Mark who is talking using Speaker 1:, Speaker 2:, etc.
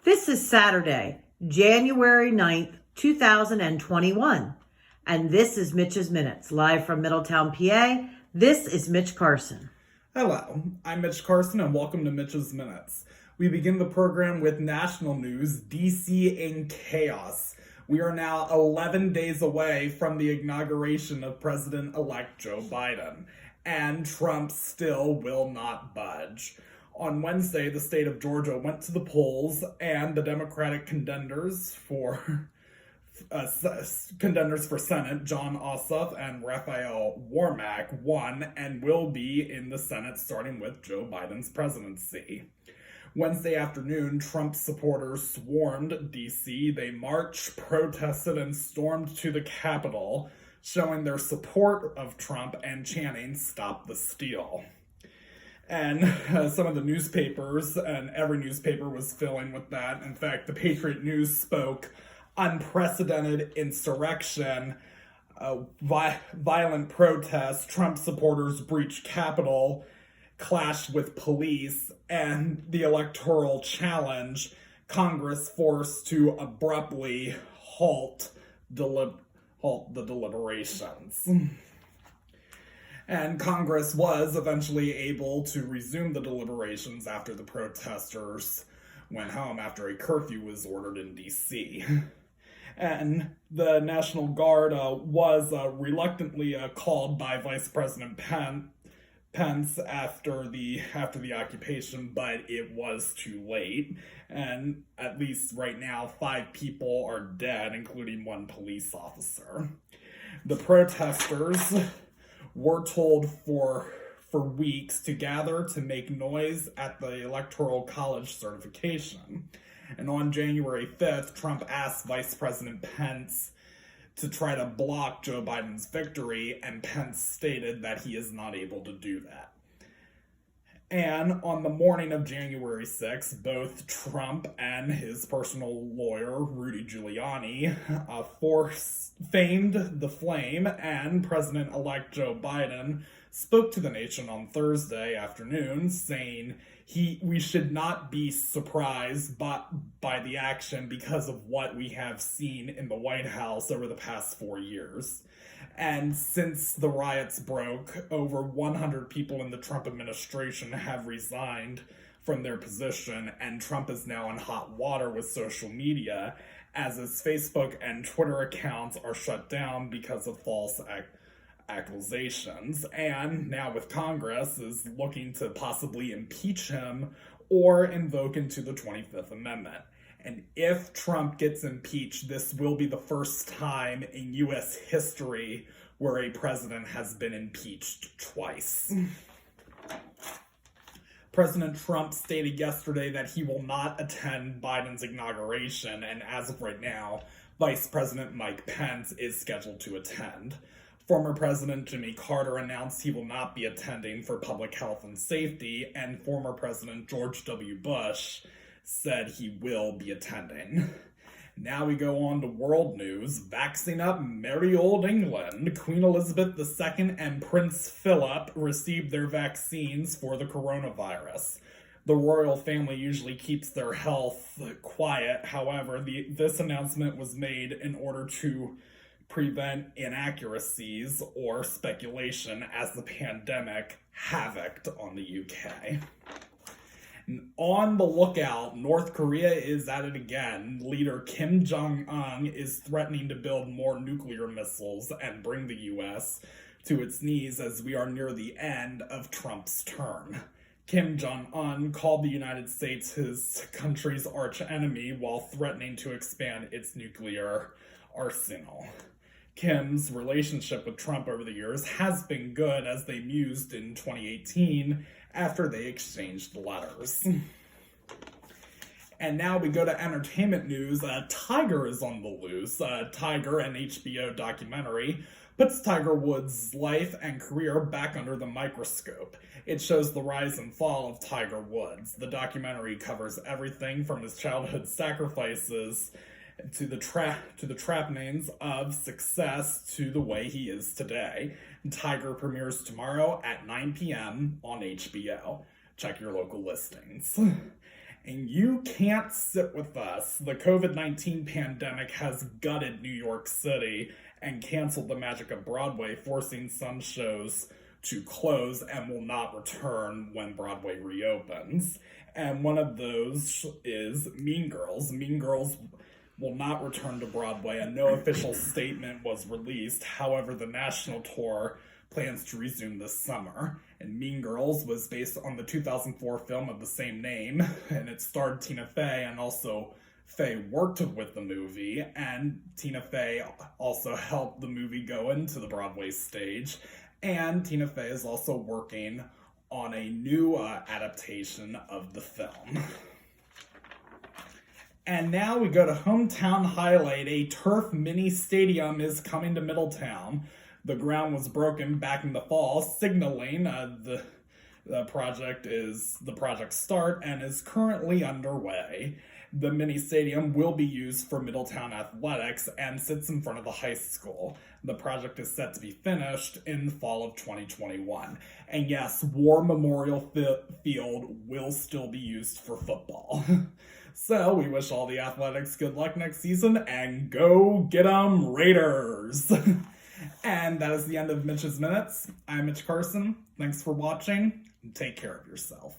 Speaker 1: This is Saturday, January 9th, 2021, and this is Mitch's Minutes, live from Middletown, PA. This is Mitch Carson.
Speaker 2: Hello, I'm Mitch Carson and welcome to Mitch's Minutes. We begin the program with national news, DC in chaos. We are now 11 days away from the inauguration of President-elect Joe Biden, and Trump still will not budge. On Wednesday, the state of Georgia went to the polls, and the Democratic contenders for Senate, Jon Ossoff and Raphael Warnock, won and will be in the Senate starting with Joe Biden's presidency. Wednesday afternoon, Trump supporters swarmed D.C. They marched, protested, and stormed to the Capitol, showing their support of Trump and chanting, "Stop the Steal." And some of the newspapers, and every newspaper was filling with that. In fact, the Patriot News spoke unprecedented insurrection, violent protests, Trump supporters breached Capitol, clashed with police, and the electoral challenge, Congress forced to abruptly halt the deliberations. And Congress was eventually able to resume the deliberations after the protesters went home after a curfew was ordered in D.C. And the National Guard was reluctantly called by Vice President Pence after the occupation, but it was too late. And at least right now, 5 people are dead, including 1 police officer. The protesters were told for weeks to gather to make noise at the Electoral College certification. And on January 5th, Trump asked Vice President Pence to try to block Joe Biden's victory, and Pence stated that he is not able to do that. And on the morning of January 6th, both Trump and his personal lawyer, Rudy Giuliani, feigned the flame, and President-elect Joe Biden spoke to the nation on Thursday afternoon, saying we should not be surprised by the action because of what we have seen in the White House over the past 4 years. And since the riots broke, over 100 people in the Trump administration have resigned from their position, and Trump is now in hot water with social media, as his Facebook and Twitter accounts are shut down because of false accusations. And now with Congress is looking to possibly impeach him or invoke into the 25th Amendment. And if Trump gets impeached, this will be the first time in U.S. history where a president has been impeached twice. President Trump stated yesterday that he will not attend Biden's inauguration, and as of right now, Vice President Mike Pence is scheduled to attend. Former President Jimmy Carter announced he will not be attending for public health and safety, and former President George W. Bush said he will be attending. Now we go on to world news. Vaxing up merry old England. Queen Elizabeth II and Prince Philip received their vaccines for the coronavirus. The royal family usually keeps their health quiet. However, this announcement was made in order to prevent inaccuracies or speculation as the pandemic havocked on the UK. On the lookout, North Korea is at it again. Leader Kim Jong-un is threatening to build more nuclear missiles and bring the U.S. to its knees as we are near the end of Trump's term. Kim Jong-un called the United States his country's archenemy while threatening to expand its nuclear arsenal. Kim's relationship with Trump over the years has been good, as they mused in 2018 after they exchanged letters. And now we go to entertainment news. Tiger is on the loose. Tiger, an HBO documentary, puts Tiger Woods' life and career back under the microscope. It shows the rise and fall of Tiger Woods. The documentary covers everything from his childhood sacrifices to the trappings of success to the way he is today. Tiger premieres tomorrow at 9 p.m. on HBO. Check your local listings. And you can't sit with us. The COVID-19 pandemic has gutted New York City and canceled the magic of Broadway, forcing some shows to close and will not return when Broadway reopens. And one of those is Mean Girls. Mean Girls will not return to Broadway, and no official statement was released. However, the national tour plans to resume this summer. And Mean Girls was based on the 2004 film of the same name, and it starred Tina Fey, and also Fey worked with the movie, and Tina Fey also helped the movie go into the Broadway stage, and Tina Fey is also working on a new adaptation of the film. And now we go to Hometown Highlight. A turf mini stadium is coming to Middletown. The ground was broken back in the fall, signaling the project start and is currently underway. The mini stadium will be used for Middletown athletics and sits in front of the high school. The project is set to be finished in the fall of 2021. And yes, War Memorial Field will still be used for football. So we wish all the athletics good luck next season, and go get 'em Raiders! And that is the end of Mitch's Minutes. I'm Mitch Carson. Thanks for watching, and take care of yourself.